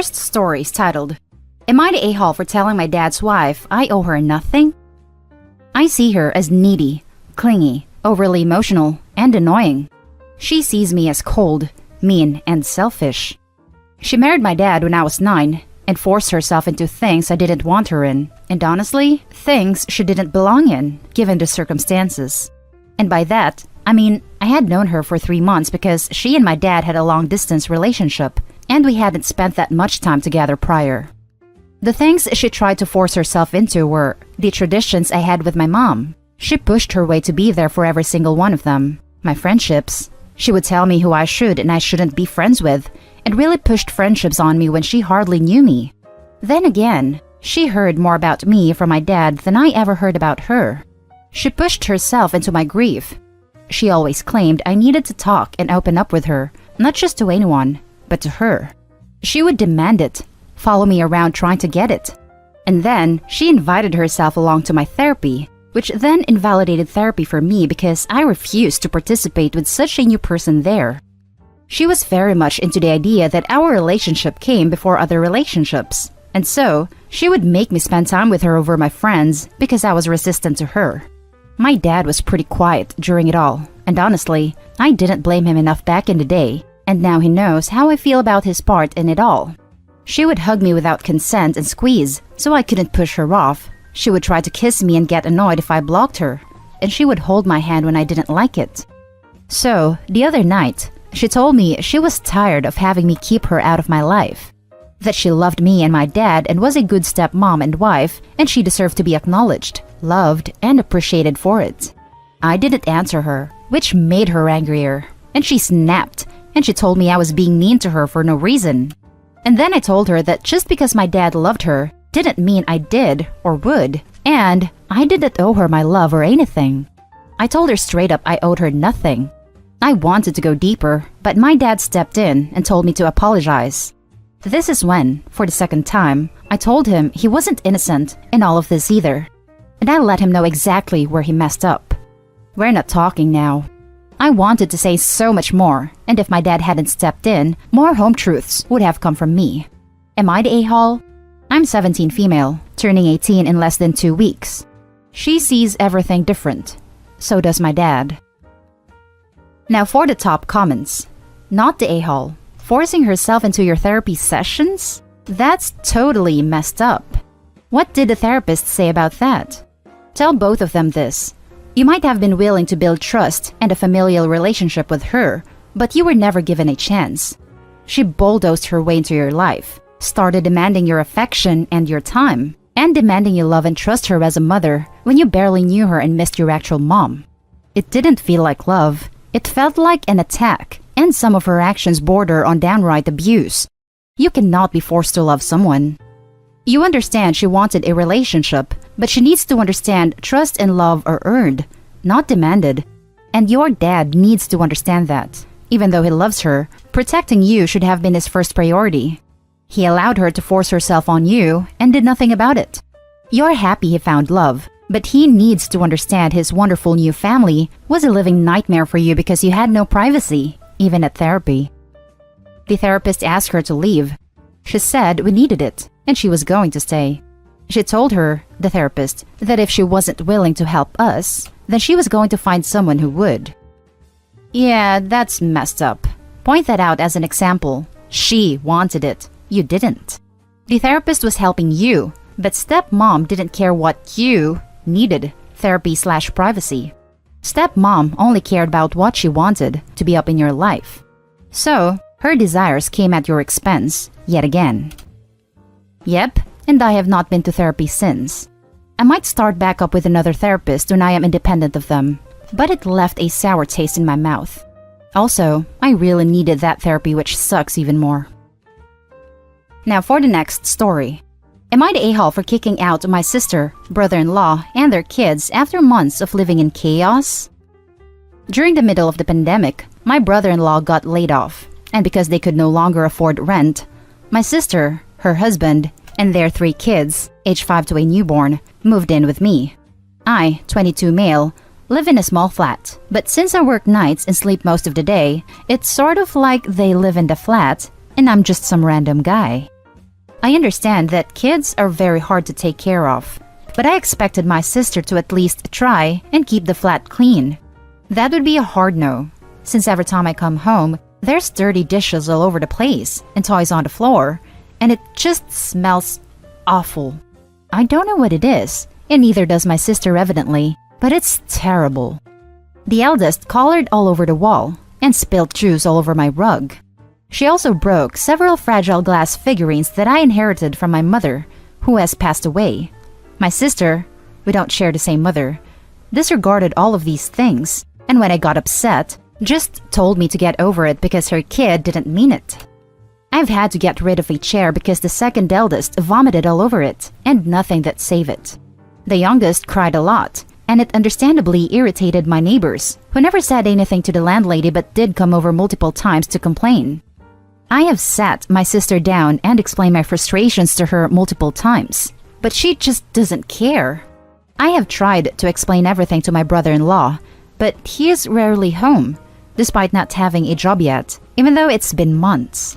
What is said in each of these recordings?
first story is titled, Am I the a-hole for telling my dad's wife I owe her nothing? I see her as needy, clingy, overly emotional, and annoying. She sees me as cold, mean, and selfish. She married my dad when I was 9 and forced herself into things I didn't want her in, and honestly, things she didn't belong in, given the circumstances. And by that, I mean I had known her for 3 months because she and my dad had a long-distance relationship, and we hadn't spent that much time together prior. The things she tried to force herself into were the traditions I had with my mom. She pushed her way to be there for every single one of them. My friendships. She would tell me who I should and I shouldn't be friends with, and really pushed friendships on me when she hardly knew me. Then again, she heard more about me from my dad than I ever heard about her. She pushed herself into my grief. She always claimed I needed to talk and open up with her, not just to anyone, but to her. She would demand it, follow me around trying to get it. And then she invited herself along to my therapy, which then invalidated therapy for me because I refused to participate with such a new person there. She was very much into the idea that our relationship came before other relationships, and so she would make me spend time with her over my friends because I was resistant to her. My dad was pretty quiet during it all, and honestly, I didn't blame him enough back in the day, and now he knows how I feel about his part in it all. She would hug me without consent and squeeze, so I couldn't push her off. She would try to kiss me and get annoyed if I blocked her, and she would hold my hand when I didn't like it. So, the other night, she told me she was tired of having me keep her out of my life. That she loved me and my dad and was a good stepmom and wife, and she deserved to be acknowledged, loved, and appreciated for it. I didn't answer her, which made her angrier, and she snapped, and she told me I was being mean to her for no reason. And then I told her that just because my dad loved her didn't mean I did or would, and I didn't owe her my love or anything. I told her straight up I owed her nothing. I wanted to go deeper, but my dad stepped in and told me to apologize. This is when, for the second time, I told him he wasn't innocent in all of this either, and I let him know exactly where he messed up. We're not talking now. I wanted to say so much more, and if my dad hadn't stepped in, more home truths would have come from me. Am I the a-hole? I'm 17 female, turning 18 in less than 2 weeks. She sees everything different. So does my dad. Now for the top comments. Not the a-hole. Forcing herself into your therapy sessions? That's totally messed up. What did the therapist say about that? Tell both of them this. You might have been willing to build trust and a familial relationship with her, but you were never given a chance. She bulldozed her way into your life, started demanding your affection and your time, and demanding you love and trust her as a mother when you barely knew her and missed your actual mom. It didn't feel like love. It felt like an attack, and some of her actions border on downright abuse. You cannot be forced to love someone. You understand she wanted a relationship, but she needs to understand trust and love are earned, not demanded. And your dad needs to understand that. Even though he loves her, protecting you should have been his first priority. He allowed her to force herself on you and did nothing about it. You're happy he found love, but he needs to understand his wonderful new family was a living nightmare for you because you had no privacy, even at therapy. The therapist asked her to leave. She said we needed it, and she was going to stay. She told her, the therapist, that if she wasn't willing to help us, then she was going to find someone who would. Yeah, that's messed up. Point that out as an example. She wanted it. You didn't. The therapist was helping you, but stepmom didn't care what you needed, therapy/privacy. Stepmom only cared about what she wanted to be up in your life. So, her desires came at your expense, yet again. Yep, and I have not been to therapy since. I might start back up with another therapist when I am independent of them, but it left a sour taste in my mouth. Also, I really needed that therapy, which sucks even more. Now for the next story. Am I the a-hole for kicking out my sister, brother-in-law, and their kids after months of living in chaos? During the middle of the pandemic, my brother-in-law got laid off, and because they could no longer afford rent, my sister, her husband, and their 3 kids, age 5 to a newborn, moved in with me. I, 22 male, live in a small flat, but since I work nights and sleep most of the day, it's sort of like they live in the flat, and I'm just some random guy. I understand that kids are very hard to take care of, but I expected my sister to at least try and keep the flat clean. That would be a hard no, since every time I come home, there's dirty dishes all over the place and toys on the floor, and it just smells awful. I don't know what it is, and neither does my sister evidently, but it's terrible. The eldest colored all over the wall and spilled juice all over my rug. She also broke several fragile glass figurines that I inherited from my mother, who has passed away. My sister, we don't share the same mother, disregarded all of these things, and when I got upset, just told me to get over it because her kid didn't mean it. I've had to get rid of a chair because the second eldest vomited all over it, and nothing that saved it. The youngest cried a lot, and it understandably irritated my neighbors, who never said anything to the landlady but did come over multiple times to complain. I have sat my sister down and explained my frustrations to her multiple times, but she just doesn't care. I have tried to explain everything to my brother-in-law, but he is rarely home, despite not having a job yet, even though it's been months.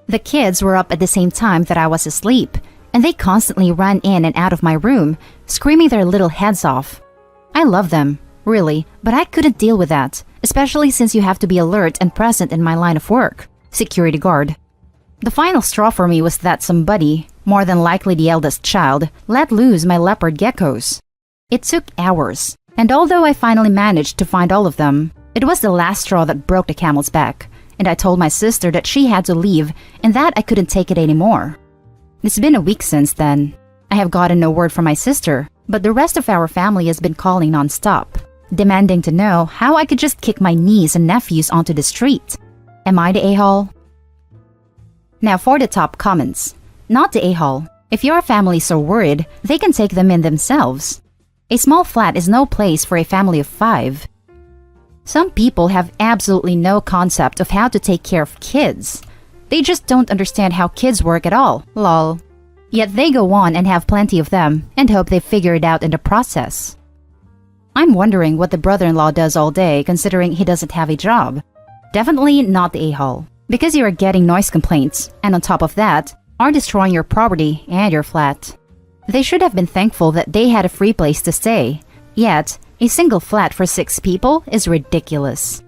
The kids were up at the same time that I was asleep, and they constantly ran in and out of my room, screaming their little heads off. I love them, really, but I couldn't deal with that, especially since you have to be alert and present in my line of work, security guard. The final straw for me was that somebody, more than likely the eldest child, let loose my leopard geckos. It took hours, and although I finally managed to find all of them, it was the last straw that broke the camel's back, and I told my sister that she had to leave and that I couldn't take it anymore. It's been a week since then. I have gotten no word from my sister, but the rest of our family has been calling non-stop, demanding to know how I could just kick my niece and nephews onto the street. Am I the a-hole? Now for the top comments. Not the a-hole. If your family is so worried, they can take them in themselves. A small flat is no place for a family of 5. Some people have absolutely no concept of how to take care of kids. They just don't understand how kids work at all, lol. Yet they go on and have plenty of them and hope they figure it out in the process. I'm wondering what the brother-in-law does all day considering he doesn't have a job. Definitely not the a-hole, because you are getting noise complaints, and on top of that, are destroying your property and your flat. They should have been thankful that they had a free place to stay. Yet, a single flat for 6 people is ridiculous.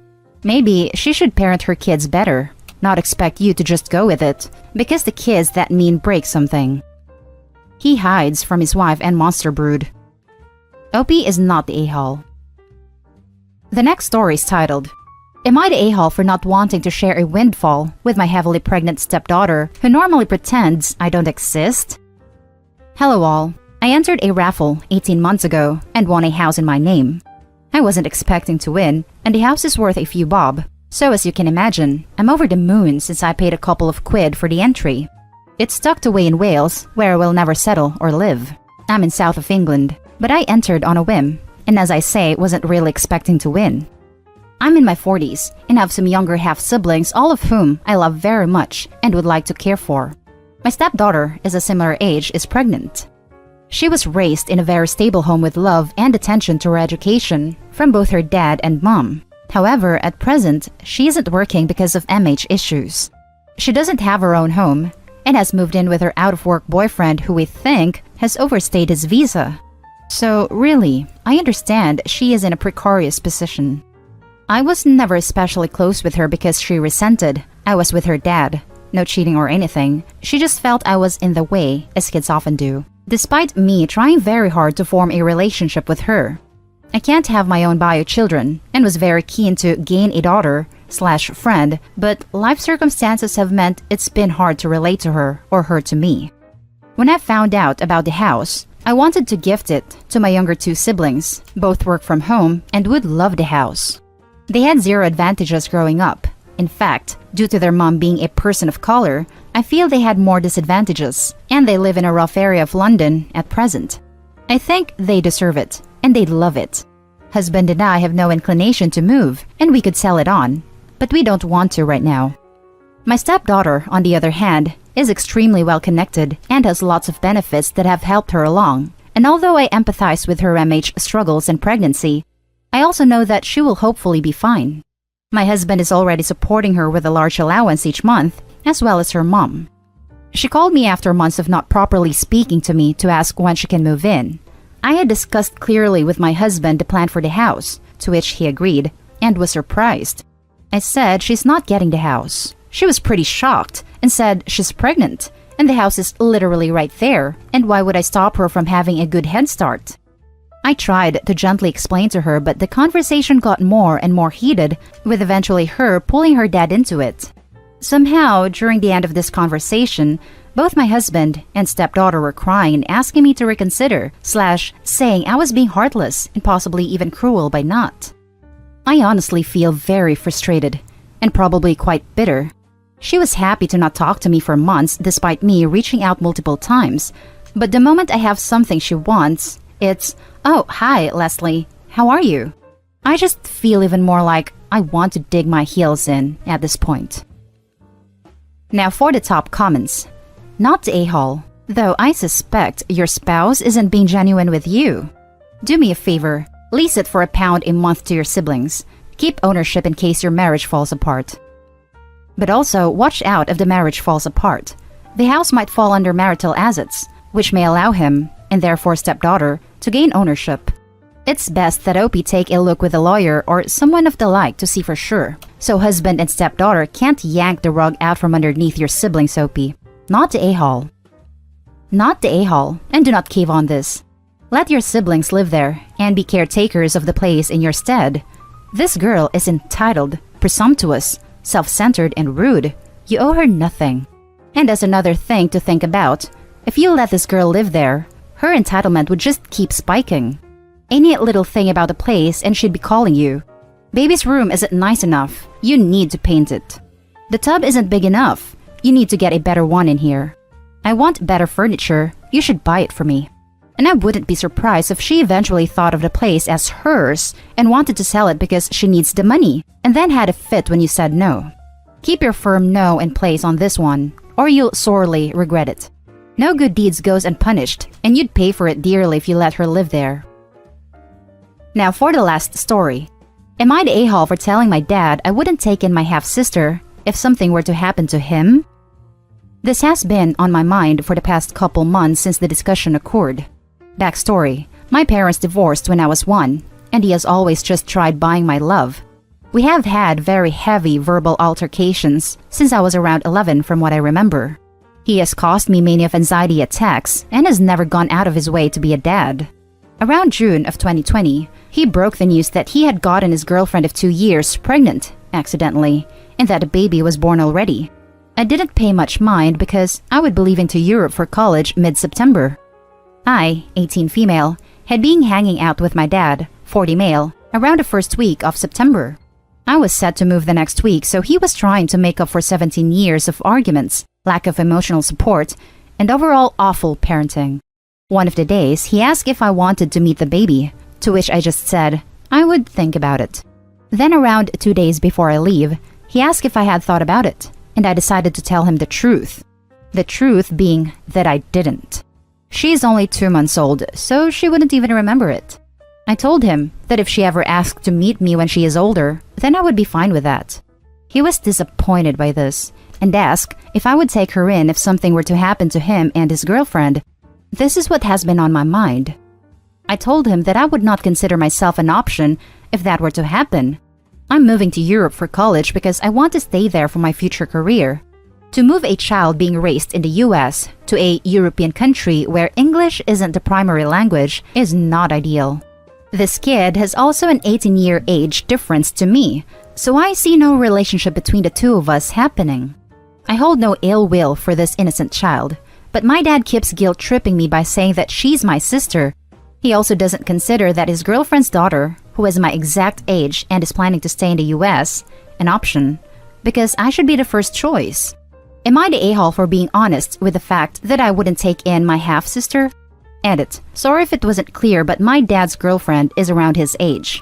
Maybe she should parent her kids better, not expect you to just go with it, because the kids that mean break something. He hides from his wife and monster brood. Opie is not the a-hole. The next story is titled, Am I the a-hole for not wanting to share a windfall with my heavily pregnant stepdaughter who normally pretends I don't exist? Hello all. I entered a raffle 18 months ago and won a house in my name. I wasn't expecting to win, and the house is worth a few bob. So as you can imagine, I'm over the moon since I paid a couple of quid for the entry. It's tucked away in Wales, where I will never settle or live. I'm in south of England, but I entered on a whim, and as I say, wasn't really expecting to win. I'm in my 40s and have some younger half-siblings, all of whom I love very much and would like to care for. My stepdaughter is a similar age, is pregnant. She was raised in a very stable home with love and attention to her education from both her dad and mom. However, at present, she isn't working because of MH issues. She doesn't have her own home and has moved in with her out-of-work boyfriend who we think has overstayed his visa. So really, I understand she is in a precarious position. I was never especially close with her because she resented I was with her dad. No cheating or anything. She just felt I was in the way, as kids often do. Despite me trying very hard to form a relationship with her. I can't have my own bio children and was very keen to gain a daughter/friend, but life circumstances have meant it's been hard to relate to her or her to me. When I found out about the house, I wanted to gift it to my younger 2 siblings. Both work from home and would love the house. They had 0 advantages growing up. In fact, due to their mom being a person of color, I feel they had more disadvantages, and they live in a rough area of London at present. I think they deserve it, and they'd love it. Husband and I have no inclination to move, and we could sell it on, but we don't want to right now. My stepdaughter, on the other hand, is extremely well connected and has lots of benefits that have helped her along, and although I empathize with her MH struggles and pregnancy, I also know that she will hopefully be fine. My husband is already supporting her with a large allowance each month, as well as her mom. She called me after months of not properly speaking to me to ask when she can move in. I had discussed clearly with my husband the plan for the house, to which he agreed, and was surprised. I said she's not getting the house. She was pretty shocked and said she's pregnant, and the house is literally right there, and why would I stop her from having a good head start? I tried to gently explain to her, but the conversation got more and more heated, with eventually her pulling her dad into it. Somehow, during the end of this conversation, both my husband and stepdaughter were crying and asking me to reconsider, saying I was being heartless and possibly even cruel by not. I honestly feel very frustrated and probably quite bitter. She was happy to not talk to me for months despite me reaching out multiple times, but the moment I have something she wants, it's, "Oh, hi, Leslie. How are you?" I just feel even more like I want to dig my heels in at this point. Now for the top comments. Not a-hole, though I suspect your spouse isn't being genuine with you. Do me a favor, lease it for £1 a month to your siblings. Keep ownership in case your marriage falls apart. But also, watch out if the marriage falls apart. The house might fall under marital assets, which may allow him, and therefore stepdaughter, to gain ownership. It's best that OP take a look with a lawyer or someone of the like to see for sure, so husband and stepdaughter can't yank the rug out from underneath your siblings, OP. Not the a-hole. Not the a-hole, and do not cave on this. Let your siblings live there and be caretakers of the place in your stead. This girl is entitled, presumptuous, self-centered, and rude. You owe her nothing. And as another thing to think about, if you let this girl live there, her entitlement would just keep spiking. Any little thing about the place and she'd be calling you. Baby's room isn't nice enough. You need to paint it. The tub isn't big enough. You need to get a better one in here. I want better furniture. You should buy it for me. And I wouldn't be surprised if she eventually thought of the place as hers and wanted to sell it because she needs the money, and then had a fit when you said no. Keep your firm no in place on this one, or you'll sorely regret it. No good deeds goes unpunished, and you'd pay for it dearly if you let her live there. Now for the last story. Am I the a-hole for telling my dad I wouldn't take in my half-sister if something were to happen to him? This has been on my mind for the past couple months since the discussion occurred. Backstory: my parents divorced when I was 1, and he has always just tried buying my love. We have had very heavy verbal altercations since I was around 11 from what I remember. He has caused me many of anxiety attacks and has never gone out of his way to be a dad. Around June of 2020, he broke the news that he had gotten his girlfriend of 2 years pregnant, accidentally, and that a baby was born already. I didn't pay much mind because I would be leaving to Europe for college mid-September. I, 18 female, had been hanging out with my dad, 40 male, around the first week of September. I was set to move the next week, so he was trying to make up for 17 years of arguments, lack of emotional support, and overall awful parenting. One of the days, he asked if I wanted to meet the baby, to which I just said I would think about it. Then around 2 days before I leave, he asked if I had thought about it, and I decided to tell him the truth. The truth being that I didn't. She is only 2 months old, so she wouldn't even remember it. I told him that if she ever asked to meet me when she is older, then I would be fine with that. He was disappointed by this, and asked if I would take her in if something were to happen to him and his girlfriend. This is what has been on my mind. I told him that I would not consider myself an option if that were to happen. I'm moving to Europe for college because I want to stay there for my future career. To move a child being raised in the US to a European country where English isn't the primary language is not ideal. This kid has also an 18-year age difference to me, so I see no relationship between the two of us happening. I hold no ill will for this innocent child, but my dad keeps guilt-tripping me by saying that she's my sister. He also doesn't consider that his girlfriend's daughter, who is my exact age and is planning to stay in the US, an option, because I should be the first choice. Am I the a-hole for being honest with the fact that I wouldn't take in my half-sister? Edit. Sorry if it wasn't clear, but my dad's girlfriend is around his age.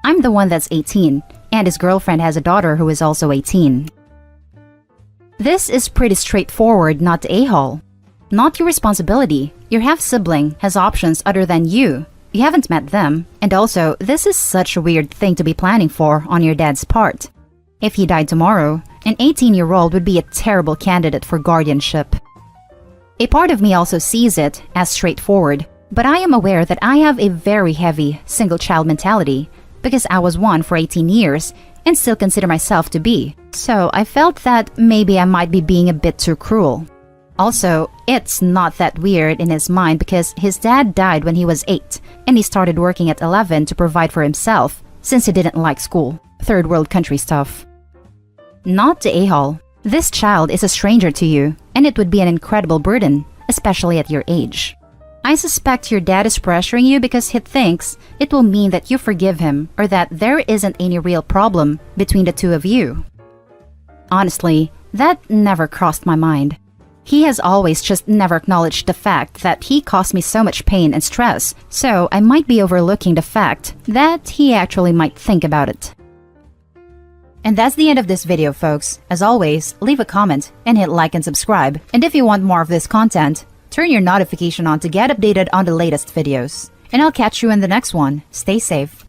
I'm the one that's 18, and his girlfriend has a daughter who is also 18. This is pretty straightforward, not the a-hole. Not your responsibility. Your half-sibling has options other than you. You haven't met them, and also, this is such a weird thing to be planning for on your dad's part. If he died tomorrow, an 18-year-old would be a terrible candidate for guardianship. A part of me also sees it as straightforward, but I am aware that I have a very heavy single-child mentality because I was one for 18 years and still consider myself to be. So I felt that maybe I might be being a bit too cruel. Also, it's not that weird in his mind because his dad died when he was 8 and he started working at 11 to provide for himself since he didn't like school. Third world country stuff. Not to a-hole. This child is a stranger to you and it would be an incredible burden, especially at your age. I suspect your dad is pressuring you because he thinks it will mean that you forgive him or that there isn't any real problem between the two of you. Honestly, that never crossed my mind. He has always just never acknowledged the fact that he caused me so much pain and stress, so I might be overlooking the fact that he actually might think about it. And that's the end of this video, folks. As always, leave a comment and hit like and subscribe. And if you want more of this content, turn your notification on to get updated on the latest videos. And I'll catch you in the next one. Stay safe.